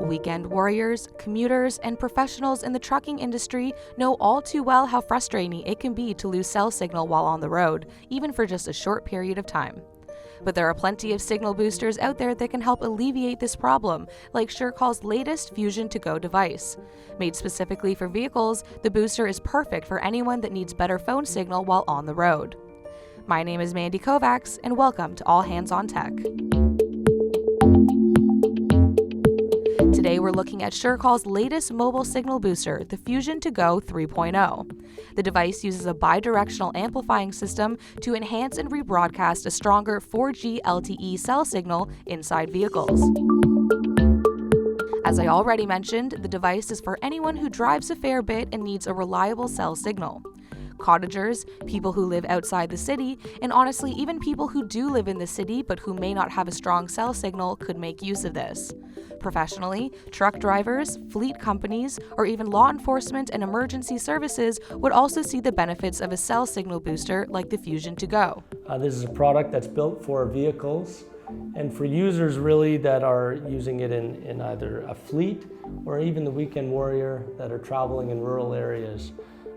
Weekend warriors, commuters, and professionals in the trucking industry know all too well how frustrating it can be to lose cell signal while on the road, even for just a short period of time. But there are plenty of signal boosters out there that can help alleviate this problem, like SureCall's latest Fusion2Go device. Made specifically for vehicles, the booster is perfect for anyone that needs better phone signal while on the road. My name is Mandy Kovacs, and welcome to All Hands on Tech. Today we're looking at SureCall's latest mobile signal booster, the Fusion2Go 3.0. The device uses a bidirectional amplifying system to enhance and rebroadcast a stronger 4G LTE cell signal inside vehicles. As I already mentioned, the device is for anyone who drives a fair bit and needs a reliable cell signal. Cottagers, people who live outside the city, and honestly even people who do live in the city but who may not have a strong cell signal could make use of this. Professionally, truck drivers, fleet companies, or even law enforcement and emergency services would also see the benefits of a cell signal booster like the Fusion2Go. This is a product that's built for vehicles and for users really that are using it in either a fleet or even the weekend warrior that are traveling in rural areas.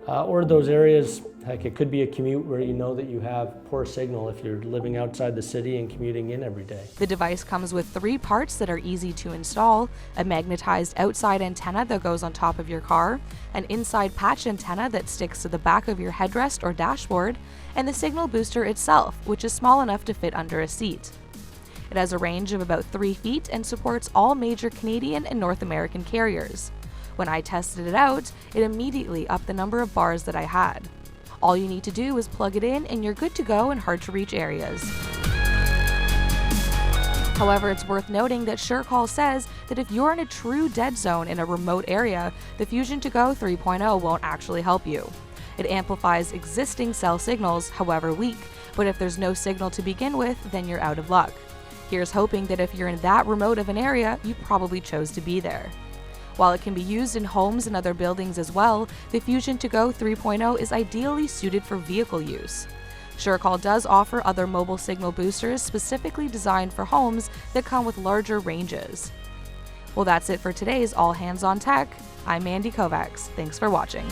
Or those areas, heck, it could be a commute where you know that you have poor signal if you're living outside the city and commuting in every day. The device comes with 3 parts that are easy to install: a magnetized outside antenna that goes on top of your car, an inside patch antenna that sticks to the back of your headrest or dashboard, and the signal booster itself, which is small enough to fit under a seat. It has a range of about 3 feet and supports all major Canadian and North American carriers. When I tested it out, it immediately upped the number of bars that I had. All you need to do is plug it in and you're good to go in hard-to-reach areas. However, it's worth noting that SureCall says that if you're in a true dead zone in a remote area, the Fusion2Go 3.0 won't actually help you. It amplifies existing cell signals, however weak, but if there's no signal to begin with, then you're out of luck. Here's hoping that if you're in that remote of an area, you probably chose to be there. While it can be used in homes and other buildings as well, the Fusion2Go 3.0 is ideally suited for vehicle use. SureCall does offer other mobile signal boosters specifically designed for homes that come with larger ranges. Well, that's it for today's All Hands on Tech. I'm Mandy Kovacs. Thanks for watching.